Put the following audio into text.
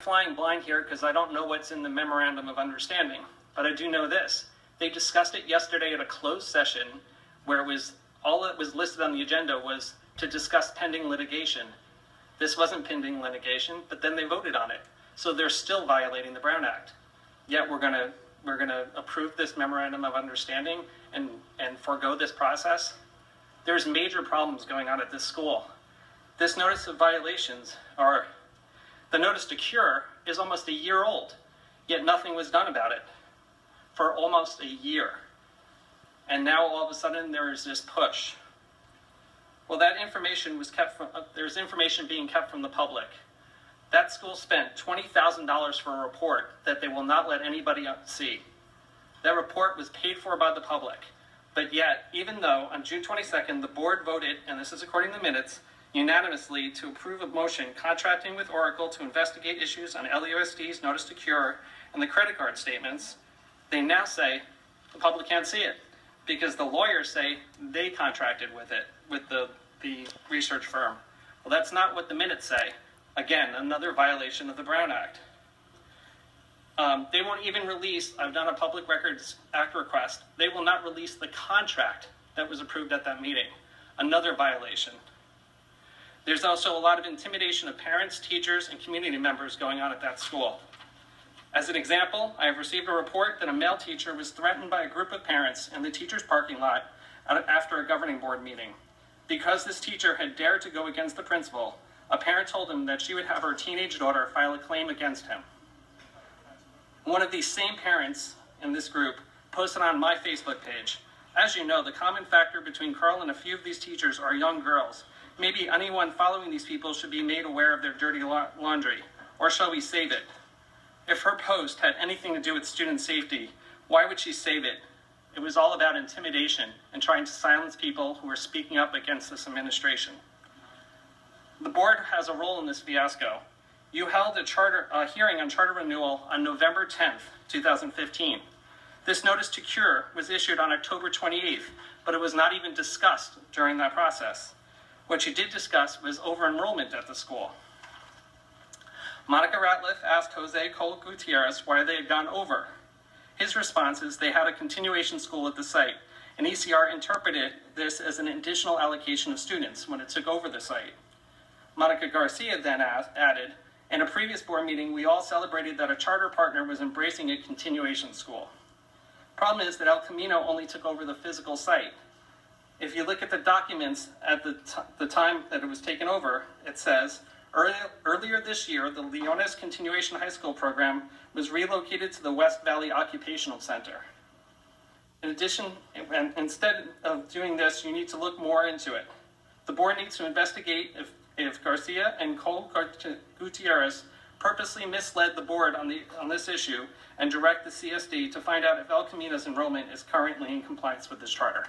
flying blind here because I don't know what's in the memorandum of understanding, but I do know this. They discussed it yesterday at a closed session where it was all that was listed on the agenda was to discuss pending litigation. This wasn't pending litigation, but then they voted on it. So they're still violating the Brown Act. Yet we're gonna approve this memorandum of understanding and forego this process. There's major problems going on at this school. This notice of violations, or the notice to cure, is almost a year old, yet nothing was done about it for almost a year. And now all of a sudden there is this push. Well, that information was kept from, there's information being kept from the public. That school spent $20,000 for a report that they will not let anybody see. That report was paid for by the public. But yet, even though on June 22nd, the board voted, and this is according to the minutes, unanimously to approve a motion contracting with Oracle to investigate issues on LAUSD's notice to cure and the credit card statements, they now say the public can't see it because the lawyers say they contracted with it, with the research firm. Well, that's not what the minutes say. Again, another violation of the Brown Act. They won't even release, I've done a Public Records Act request, they will not release the contract that was approved at that meeting. Another violation. There's also a lot of intimidation of parents, teachers, and community members going on at that school. As an example, I have received a report that a male teacher was threatened by a group of parents in the teacher's parking lot after a governing board meeting. Because this teacher had dared to go against the principal, a parent told him that she would have her teenage daughter file a claim against him. One of these same parents in this group posted on my Facebook page, "As you know, the common factor between Carl and a few of these teachers are young girls. Maybe anyone following these people should be made aware of their dirty laundry, or shall we save it?" If her post had anything to do with student safety, why would she save it? It was all about intimidation and trying to silence people who were speaking up against this administration. The board has a role in this fiasco. You held a hearing on charter renewal on November 10th, 2015. This notice to cure was issued on October 28th, but it was not even discussed during that process. What you did discuss was over-enrollment at the school. Monica Ratliff asked Jose Cole Gutierrez why they had gone over. His response is they had a continuation school at the site, and ECR interpreted this as an additional allocation of students when it took over the site. Monica Garcia then added, "In a previous board meeting, we all celebrated that a charter partner was embracing a continuation school. Problem is that El Camino only took over the physical site. If you look at the documents at the time that it was taken over, it says, earlier this year, the Leones Continuation High School program was relocated to the West Valley Occupational Center. In addition, instead of doing this, you need to look more into it. The board needs to investigate if Garcia and Cole Gutierrez purposely misled the board on this issue and direct the CSD to find out if El Camino's enrollment is currently in compliance with this charter."